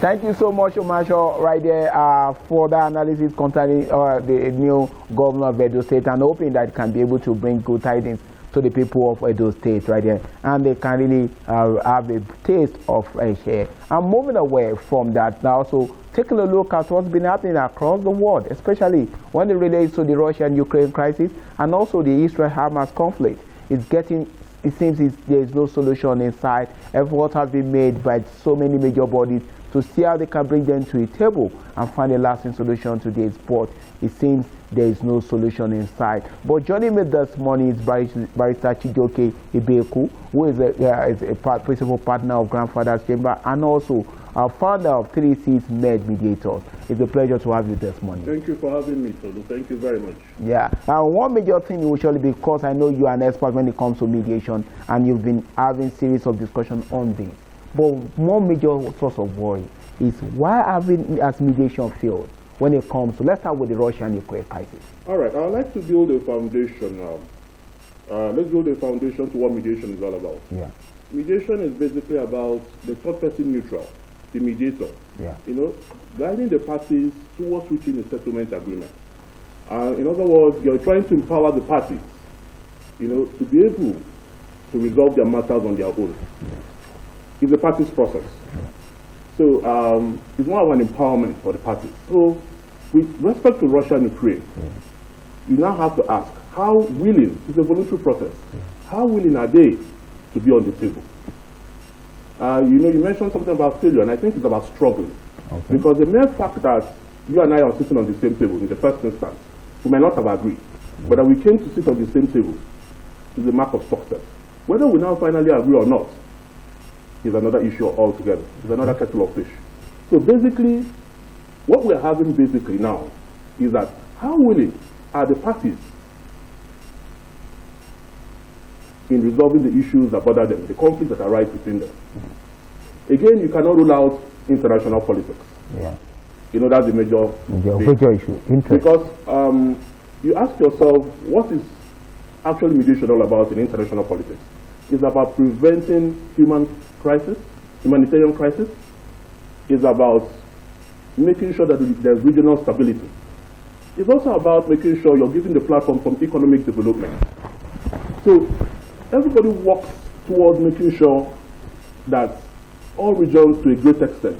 Thank you so much, Omasho, right there for the analysis concerning the new governor of Edo State, and hoping that it can be able to bring good tidings to the people of Edo State right there, and they can really have a taste of fresh air. I'm moving away from that now, so taking a look at what's been happening across the world, especially when it relates to the Russia-Ukraine crisis and also the Isreal-Hamas conflict. It seems there is no solution in sight. Efforts have been made by so many major bodies to see how they can bring them to a table and find a lasting solution to this, but it seems there is no solution in sight. But joining me this morning is Barrister Chijoke Ibeku, who is a principal partner of Grandfather's Chamber and also a founder of 3C's Med Mediators. It's a pleasure to have you this morning. Thank you for having me, Tolu. Thank you very much. Yeah. One major thing usually, because I know you are an expert when it comes to mediation, and you've been having series of discussion on this. But one major source of worry is why has mediation failed when it comes to, let's start with the Russia-Ukraine crisis. All right, I'd like to build a foundation now. Let's build a foundation to what mediation is all about. Yeah. Mediation is basically about the third person neutral, the mediator. Yeah. Guiding the parties towards reaching a settlement agreement. In other words, you're trying to empower the parties, to be able to resolve their matters on their own. It's the parties' process. So it's more of an empowerment for the parties. So with respect to Russia and Ukraine, you now have to ask, how willing, it's a voluntary process, how willing are they to be on the table? You mentioned something about failure, and I think it's about struggling. Okay. Because the mere fact that you and I are sitting on the same table in the first instance, we might not have agreed, but that we came to sit on the same table is the mark of success. Whether we now finally agree or not is another issue altogether. It's another kettle of fish. So basically, what we're having basically now is that how willing are the parties in resolving the issues that bother them, the conflicts that arise between them. Again, you cannot rule out international politics. Yeah. That's the major issue. Because you ask yourself, what is actually mediation all about in international politics? It's about preventing humanitarian crisis. It's about making sure that there's regional stability. It's also about making sure you're giving the platform for economic development. So everybody works towards making sure that all regions, to a great extent,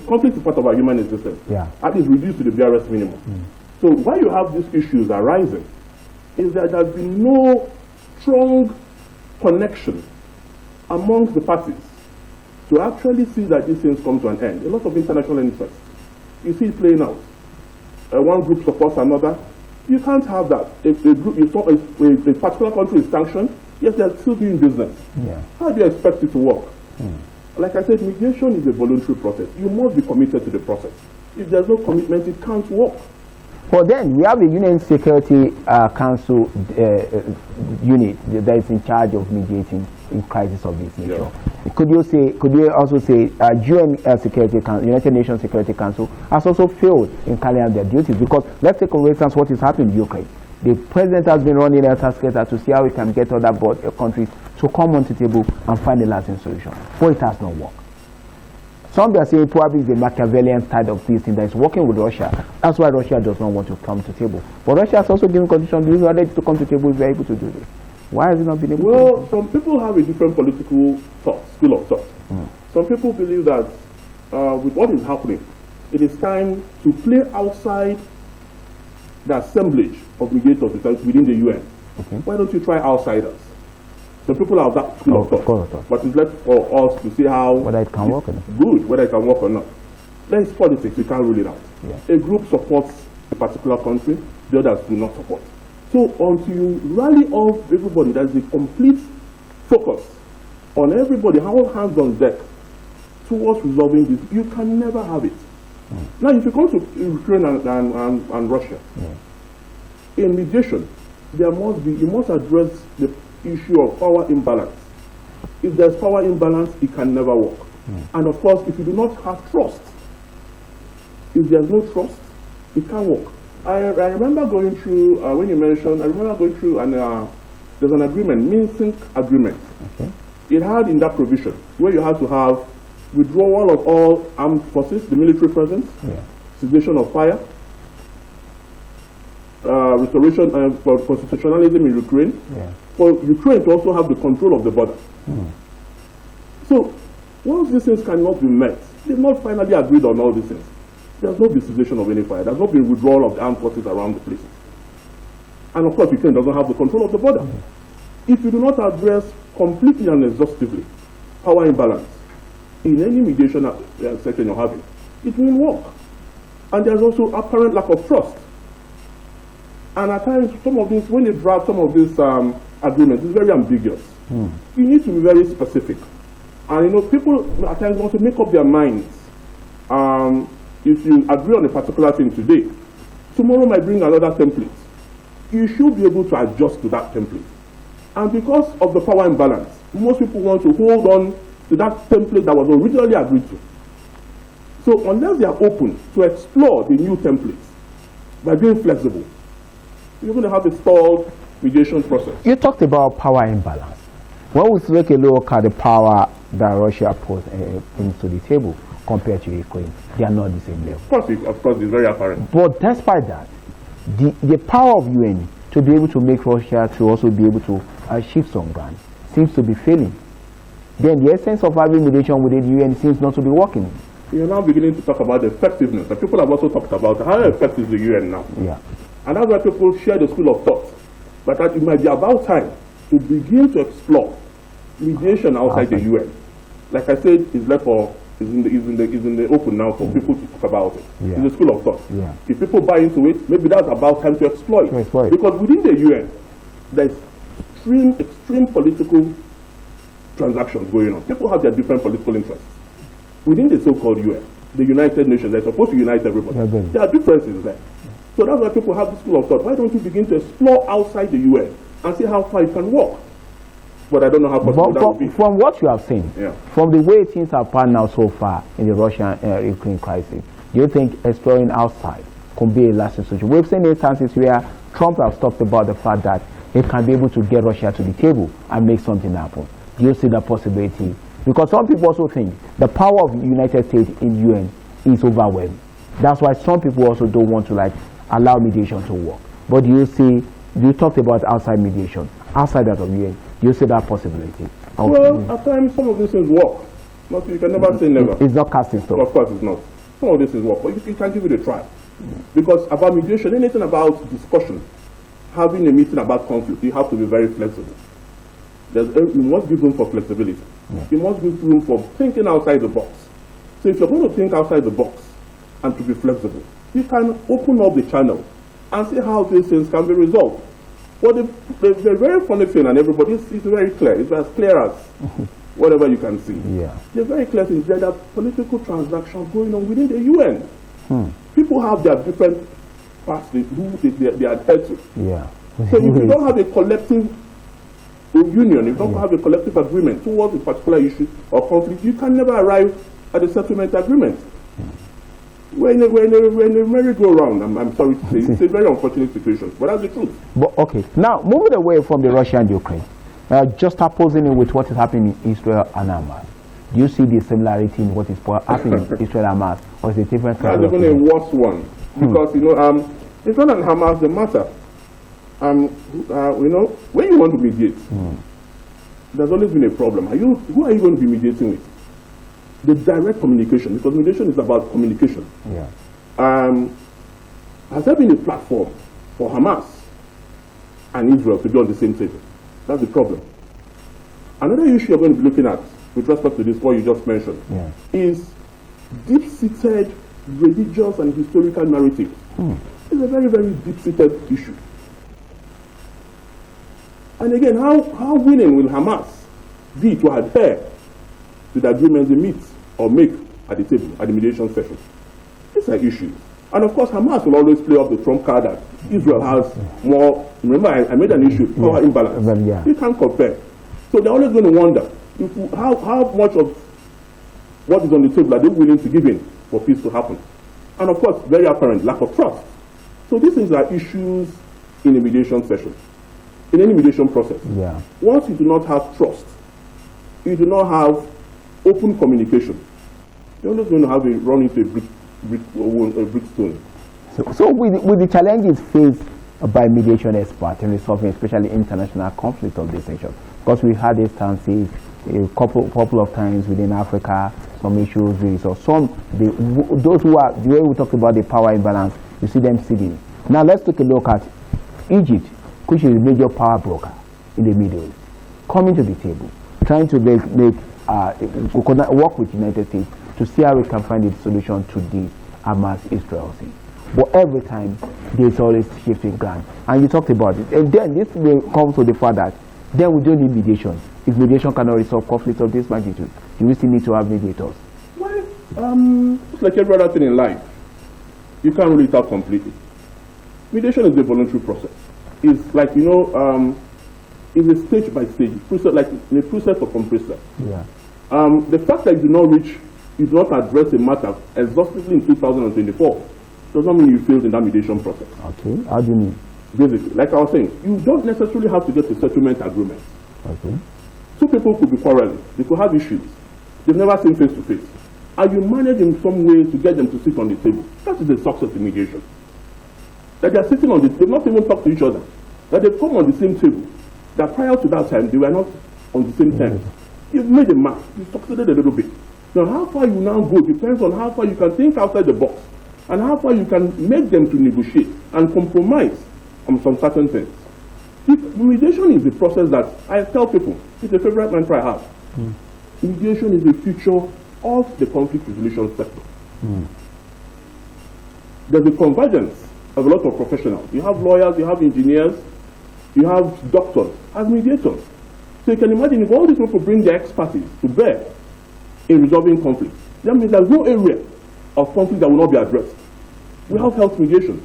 conflict is part of our human existence, at least reduced to the barest minimum. So why you have these issues arising is that there's been no strong connection amongst the parties to actually see that these things come to an end. A lot of international interests. You see it playing out. One group supports another. You can't have that. If a particular country is sanctioned, yes, they're still doing business. Yeah. How do you expect it to work? Like I said, mediation is a voluntary process. You must be committed to the process. If there's no commitment, it can't work. But then we have a UN Security Council unit that is in charge of mediating in crisis of this nature. Yeah. Could you also say United Nations Security Council has also failed in carrying out their duties? Because let's take for instance what is happening in Ukraine. The president has been running a task force to see how we can get other countries to come onto the table and find a lasting solution. But it has not worked. Some are saying probably the Machiavellian side of this thing that is working with Russia. That's why Russia does not want to come to the table. But Russia has also given conditions to ready to come to the table if we are able to do this. Why has it not been able to? Well, some people have a different political school of thought. Some people believe that with what is happening, it is time to play outside the assemblage of mediators within the UN. Okay. Why don't you try outsiders? Some people have that school of thought. But it's left for us to see how whether it can work or not. Good, whether it can work or not. There is politics, we can't rule it out. Yeah. A group supports a particular country, the others do not support. So until you rally all everybody, there's a complete focus on everybody, all hands on deck towards resolving this, you can never have it. Now, if you come to Ukraine and Russia, in mediation, you must address the issue of power imbalance. If there's power imbalance, it can never work. And of course, if you do not have trust, if there's no trust, it can't work. I remember going through, when you mentioned, there's an agreement, Minsk agreement. Okay. It had in that provision where you had to have withdrawal of all armed forces, the military presence, cessation of fire, restoration for constitutionalism in Ukraine, for Ukraine to also have the control of the border. So, once these things cannot be met, they've not finally agreed on all these things. There's no cessation of any fire. There's not been withdrawal of the armed forces around the places. And of course, Ukraine doesn't have the control of the border. If you do not address completely and exhaustively power imbalance in any mediation section you're having, it won't work. And there's also apparent lack of trust. And at times, some of these, when you draft some of these agreements, it's very ambiguous. You need to be very specific. And you know, people at times want to make up their minds. If you agree on a particular thing today, tomorrow might bring another template. You should be able to adjust to that template. And because of the power imbalance, most people want to hold on to that template that was originally agreed to. So unless they are open to explore the new templates by being flexible, you're going to have a stalled mediation process. You talked about power imbalance. When we take a look at the power that Russia brings to the table compared to Ukraine, they are not the same level. Of course, it's very apparent. But despite that, the power of UN to be able to make Russia to also be able to shift some ground seems to be failing. Then the essence of having mediation within the UN seems not to be working. You're now beginning to talk about the effectiveness. And people have also talked about how effective is the UN now. And that's why people share the school of thought. But that it might be about time to begin to explore mediation outside the UN. Like I said, it's left for is in the open now for people to talk about it. It's a school of thought. If people buy into it, maybe that's about time to explore it. Because within the UN, there's extreme political transactions going on. People have their different political interests. Within the so-called UN, the United Nations, they're supposed to unite everybody. There are differences there. So that's why people have the school of thought. Why don't you begin to explore outside the UN and see how far it can work? But I don't know how possible that will be. From what you have seen, from the way things have panned out so far in the Russian-Ukraine crisis, do you think exploring outside could be a lasting solution? We've seen instances where Trump has talked about the fact that he can be able to get Russia to the table and make something happen. Do you see that possibility? Because some people also think the power of the United States in UN is overwhelming. That's why some people also don't want to allow mediation to work. But do you see, you talked about outside mediation, outside that of UN, do you see that possibility? Well, at times some of these things work. You can never say never. It's not casting stone. Of course it's not. Some of this is work, but you can give it a try. Because about mediation, anything about discussion, having a meeting about conflict, you have to be very flexible. You must give room for flexibility. You must give room for thinking outside the box. So if you're going to think outside the box and to be flexible, you can open up the channel and see how these things can be resolved. But the very funny thing, and everybody is very clear, it's as clear as whatever you can see. The very clear thing is there are political transactions going on within the UN. People have their different parts who they adhere to. So if you don't have a collective union, if you don't have a collective agreement towards a particular issue or conflict, you can never arrive at a settlement agreement. When a merry-go-round, I'm sorry to say, it's a very unfortunate situation, but that's the truth. But okay, now moving away from the Russia and Ukraine, just opposing it with what is happening in Israel and Hamas, do you see the similarity in what is happening in Israel and Hamas, or is it different? That's even a worse one, because Israel and Hamas, the matter. When you want to mediate, there's always been a problem. Who are you going to be mediating with? The direct communication, because mediation is about communication. Has there been a platform for Hamas and Israel to be on the same table? That's the problem. Another issue you're going to be looking at with respect to this, what you just mentioned, is deep-seated religious and historical narrative. It's a very, very deep-seated issue. And again, how willing will Hamas be to adhere to the agreements they meet or make at the table, at the mediation session? These are issues. And of course, Hamas will always play up the trump card that Israel has more. Remember, I made an issue, power imbalance. You can't compare. So they're always going to wonder how much of what is on the table are they willing to give in for peace to happen. And of course, very apparent lack of trust. So these things are issues in a mediation session, in any mediation process. Once you do not have trust, you do not have open communication, you're just going to have a run into a brick stone. So with the challenges faced by mediation experts in resolving especially international conflict of this nature, because we had instances a couple of times within Africa, some issues we resolve. Those who are, the way we talk about the power imbalance, you see them sitting. Now let's take a look at Egypt, which is a major power broker in the Middle East, coming to the table, trying to work with the United States to see how we can find a solution to the Hamas-Israel thing. But every time, there's always shifting ground. And you talked about it. And then this will come to the fact that then we don't need mediation. If mediation cannot resolve conflicts of this magnitude, do we still need to have mediators? Well, it's like every other thing in life. You can't rule it out completely. Mediation is a voluntary process. It's like, it's a stage-by-stage process, like a process of precept. Yeah. The fact that you do not address a matter exhaustively in 2024 does not mean you failed in that mediation process. Okay, how do you mean? Basically, like I was saying, you don't necessarily have to get a settlement agreement. Okay. Two people could be quarreling, they could have issues, they've never seen face to face. And you manage in some way to get them to sit on the table. That is the success in mediation. That they are sitting on they've not even talked to each other. That they've come on the same table. That prior to that time, they were not on the same terms. You've made a mark, you've succeeded a little bit. Now how far you now go depends on how far you can think outside the box and how far you can make them to negotiate and compromise on some certain things. Mediation is a process that I tell people, it's a favorite mantra I have. Mediation is the future of the conflict resolution sector. There's a convergence of a lot of professionals. You have lawyers, you have engineers, you have doctors as mediators. So you can imagine if all these people bring their expertise to bear in resolving conflicts, that means there's no area of conflict that will not be addressed. We have health mediation.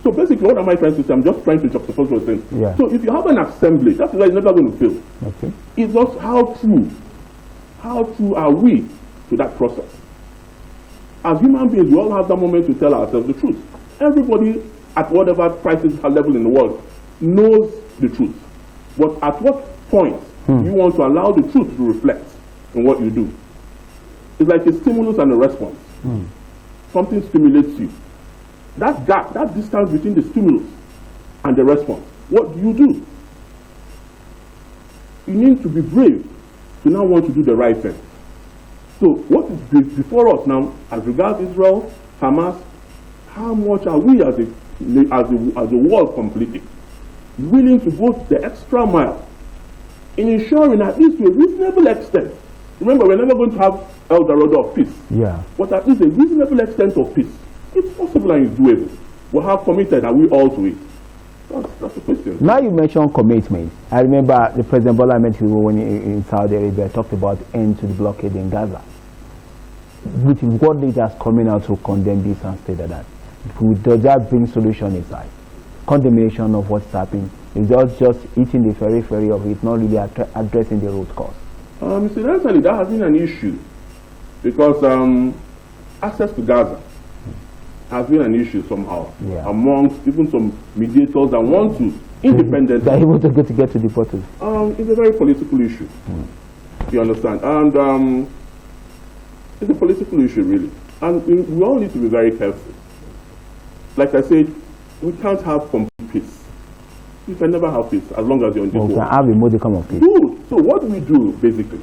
So basically, what am I trying to say? I'm just trying to juxtapose those things. Yeah. So if you have an assembly, that's why it's never going to fail. Okay. It's just how true are we to that process? As human beings, we all have that moment to tell ourselves the truth. Everybody at whatever crisis level in the world knows the truth. But at what point you want to allow the truth to reflect in what you do? It's like a stimulus and a response. Something stimulates you. That gap, that distance between the stimulus and the response, what do? You need to be brave to now want to do the right thing. So what is before us now, as regards Israel, Hamas, how much are we as a world completely willing to go the extra mile in ensuring at least to a reasonable extent? Remember, we're never going to have El Dorado of peace. Yeah. But at least a reasonable extent of peace. It's possible and it's doable. But how committed are we all to it? That's the question. Now you mentioned commitment. I remember the President Bola Ahmed Tinubu when in Saudi Arabia talked about end to the blockade in Gaza. With world leaders coming out to condemn this and say that, does that bring solution inside? Condemnation of what's happening is just eating the periphery of it, not really addressing the root cause. Incidentally, that has been an issue because access to Gaza has been an issue somehow amongst even some mediators that want to independently. They're able to get to the bottom. It's a very political issue. You understand? And it's a political issue, really. And we all need to be very careful. Like I said, we can't have complete peace. You can never have peace as long as you're on this world. We can have a modicum of peace. Good. So what we do, basically,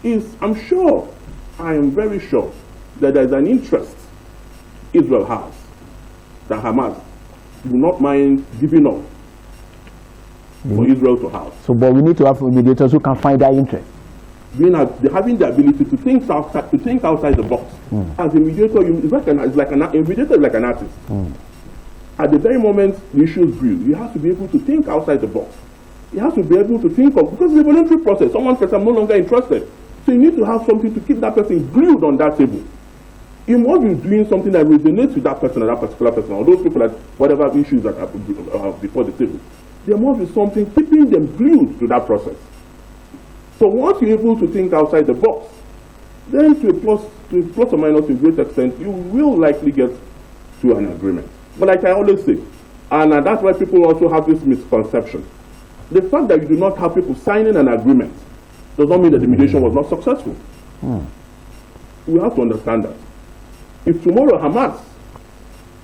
is I am very sure that there's an interest Israel has, that Hamas do not mind giving up for Israel to have. So, but we need to have mediators who can find that interest. Having the ability to think outside the box. As a mediator, a mediator is like an artist. At the very moment the issues brew, you have to be able to think outside the box. You have to be able to think of, because it's a voluntary process. Someone says, I'm no longer interested. So you need to have something to keep that person glued on that table. You must be doing something that resonates with that person or that particular person, or those people that whatever issues that are before the table. There must be something keeping them glued to that process. So once you're able to think outside the box, then to a plus or minus to a great extent, you will likely get to an agreement. But like I always say, and that's why people also have this misconception. The fact that you do not have people signing an agreement does not mean that the mediation was not successful. we have to understand that if tomorrow Hamas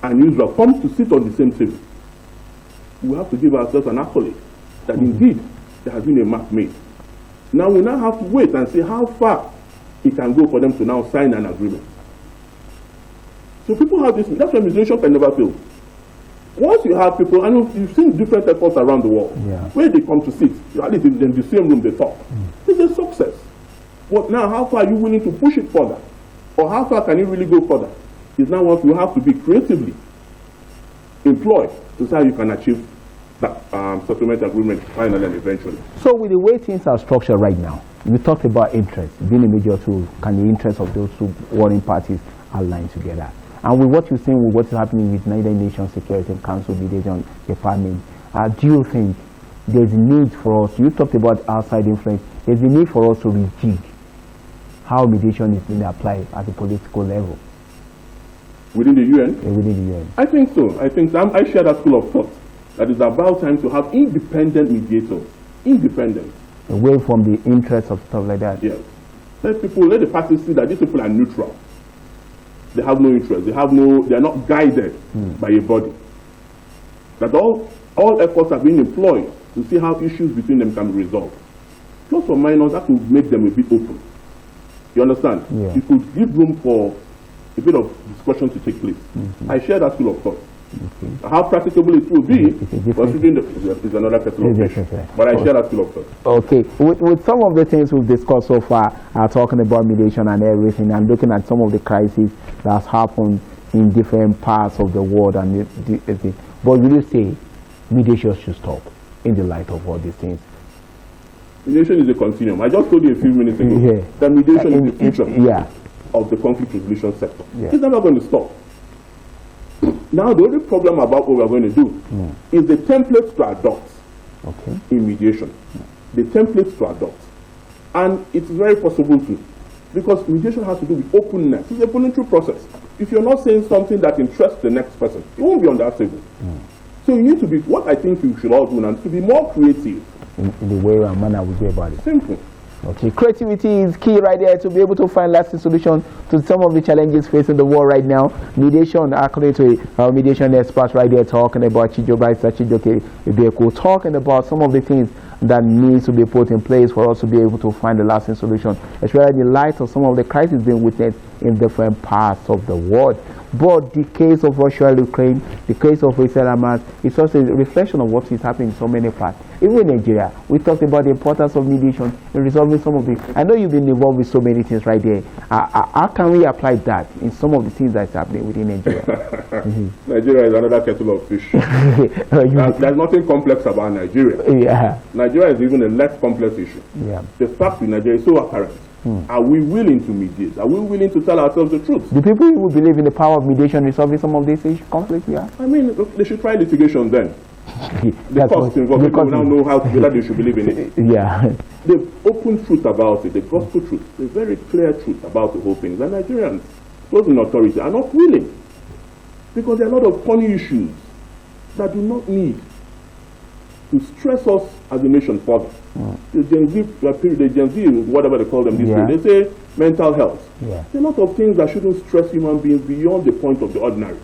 and Israel come to sit on the same table, we have to give ourselves an accolade that indeed there has been a mark made. Now we now have to wait and see how far it can go for them to now sign an agreement. So people have this, that's why mediation can never fail. Once you have people, I know you've seen different efforts around the world, where they come to sit, at least in the same room they talk. It's a success. But now, how far are you willing to push it further? Or how far can you really go further? Is now what you have to be creatively employed to see how you can achieve that settlement agreement finally and eventually. So with the way things are structured right now, we talked about interest being a major tool. Can the interests of those two warring parties align together? And with what you're saying, with what's happening with United Nations Security Council Mediation Department, do you think there's a need for us, you talked about outside influence, there's a need for us to rejig how mediation is being applied at the political level? Within the UN? Yeah, within the UN. I think so. I share that school of thought. That it's about time to have independent mediators. Independent. Away from the interests of stuff like that. Yes. Let the parties see that these people are neutral. They have no interest. They are not guided by a body. That all efforts are being employed to see how issues between them can be resolved. Plus or minus, that could make them a bit open. You understand? Yeah. It could give room for a bit of discussion to take place. I share that school of thought. How practicable it will be, considering is another kettle of fish. But I share that school of thought. Okay. With some of the things we've discussed so far, talking about mediation and everything, and looking at some of the crises that's happened in different parts of the world, and but will you say mediation should stop in the light of all these things? Mediation is a continuum. I just told you a few minutes ago that mediation is the future of the conflict resolution sector. It's never going to stop. Now, the only problem about what we're going to do is the templates to adopt in mediation. The templates to adopt. And it's very possible to, because mediation has to do with openness. It's a voluntary process. If you're not saying something that interests the next person, it won't be on that table. So you need to be, what I think you should all do now, to be more creative. In the way and manner we go about it. Simple. Okay, creativity is key right there to be able to find lasting solution to some of the challenges facing the world right now. Mediation, according to our mediation experts right there, talking about Chijoke, talking about some of the things that needs to be put in place for us to be able to find a lasting solution, especially in the light of some of the crises being witnessed in different parts of the world. But the case of Russia and Ukraine, the case of Isreal-Hamas, is also a reflection of what is happening in so many parts. Even in Nigeria, we talked about the importance of mediation in resolving some of the... I know you've been involved with so many things right there. How can we apply that in some of the things that's happening within Nigeria? Nigeria is another kettle of fish. There's nothing complex about Nigeria. Nigeria is even a less complex issue. The fact in Nigeria is so apparent. Are we willing to mediate? Are we willing to tell ourselves the truth? Do people who believe in the power of mediation resolving some of these conflicts? I mean, they should try litigation then. The cost involved, people now know whether they should believe in it. The open truth about it, the gospel truth, the very clear truth about the whole thing. The Nigerians, those in authority, are not willing. Because there are a lot of funny issues that do not need to stress us as a nation further. The Gen Z, whatever they call them these days, they say mental health. There are a lot of things that shouldn't stress human beings beyond the point of the ordinary.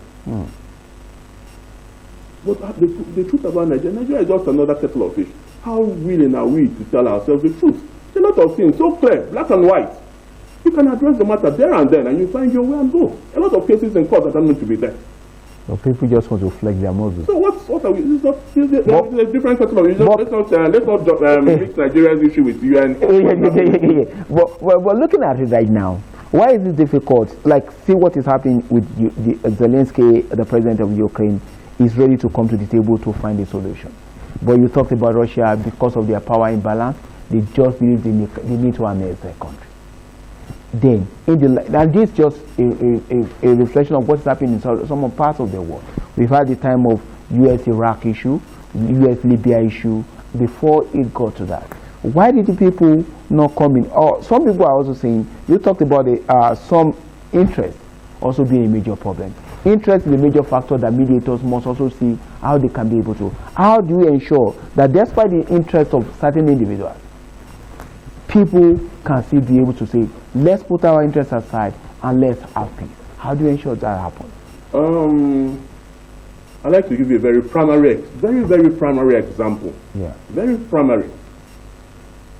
But the truth about Nigeria is just another kettle of fish. How willing are we to tell ourselves the truth? There are a lot of things, so clear, black and white. You can address the matter there and then, and you find your way and go. A lot of cases in court that don't need to be there. So people just want to flex their muscles. So what are we? This is a different kettle of fish. Let's not mix Nigeria's issue with UN. But looking at it right now, why is it difficult? Like, see what is happening with Zelensky, the president of Ukraine, is ready to come to the table to find a solution. But you talked about Russia, because of their power imbalance, they just believe they need to annex their country. Then, and this is just a reflection of what's happening in some parts of the world. We've had the time of US-Iraq issue, US-Libya issue, before it got to that. Why did the people not come in? Or some people are also saying, you talked about some interest also being a major problem. Interest is a major factor that mediators must also see how they can be able to. How do we ensure that despite the interest of certain individuals, people can still be able to say, let's put our interests aside and let's have peace. How do you ensure that happens? I'd like to give you a very primary example. Yeah. Very primary.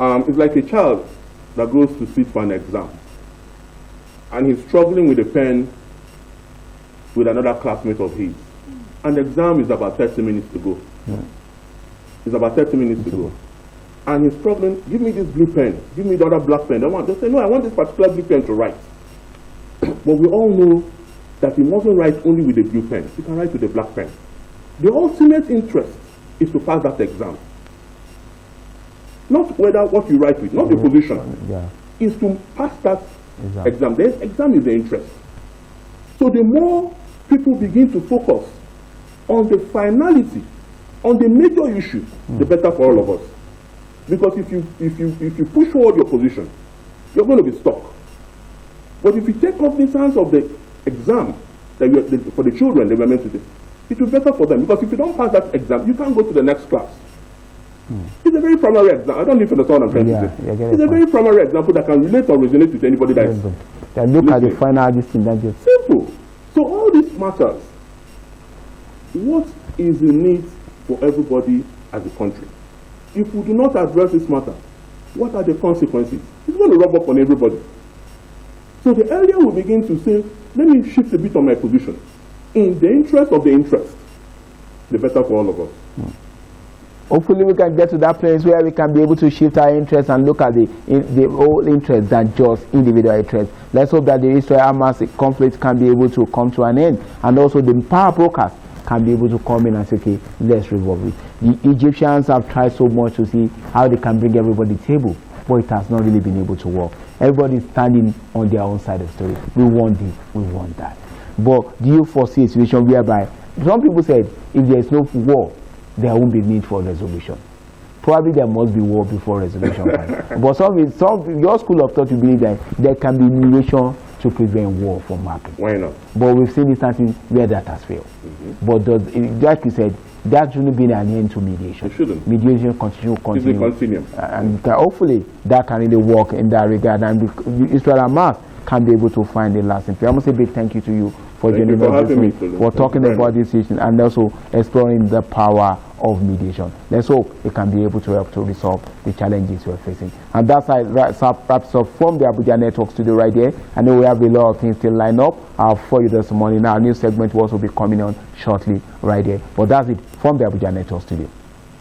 It's like a child that goes to sit for an exam, and he's struggling with a pen with another classmate of his. And the exam is about 30 minutes to go. Yeah. It's about 30 minutes to go. And he's struggling, give me this blue pen, give me the other black pen. They say, no, I want this particular blue pen to write. But we all know that he mustn't write only with the blue pen. He can write with the black pen. The ultimate interest is to pass that exam. Not whether what you write with, not the position. Yeah. Is to pass that exam. The exam is the interest. So the more people begin to focus on the finality, on the major issue, the better for all of us. Because if you push forward your position, you're going to be stuck. But if you take cognizance of the exam that for the children they were meant to do, it will be better for them. Because if you don't pass that exam, you can't go to the next class. It's a very primary example. I don't know if you understand what I'm trying to say. It's a very primary example that can relate or resonate with anybody that is look at the final listing. That just simple. So all this matters. What is the need for everybody as a country? If we do not address this matter, what are the consequences? It's going to rub up on everybody. So the earlier we begin to say, let me shift a bit on my position, in the interest of the interest, the better for all of us. Hopefully we can get to that place where we can be able to shift our interest and look at the whole interest than just individual interest. Let's hope that the Isreal-Hamas conflict can be able to come to an end, and also the power brokers can be able to come in and say, okay, let's resolve it. The Egyptians have tried so much to see how they can bring everybody to the table, but it has not really been able to work. Everybody is standing on their own side of the story. We want this, we want that. But do you foresee a situation whereby some people said if there is no war, there won't be need for resolution? Probably there must be war before resolution. But your school of thought to believe that there can be mediation to prevent war from happening. Why not? But we've seen instances where that has failed. But like you said, that shouldn't be an end to mediation. It shouldn't. Mediation continue. It's a continuum. And hopefully that can really work in that regard, and Isreal-Hamas can be able to find a lasting. I must say a big thank you to you for joining us this week, for talking about this issue and also exploring the power of mediation. Let's hope it can be able to help to resolve the challenges we're facing. And that's wraps up from the Abuja Network studio right here. I know we have a lot of things still lined up for you this morning. Now, a new segment will also be coming on shortly right here. But that's it from the Abuja Network studio.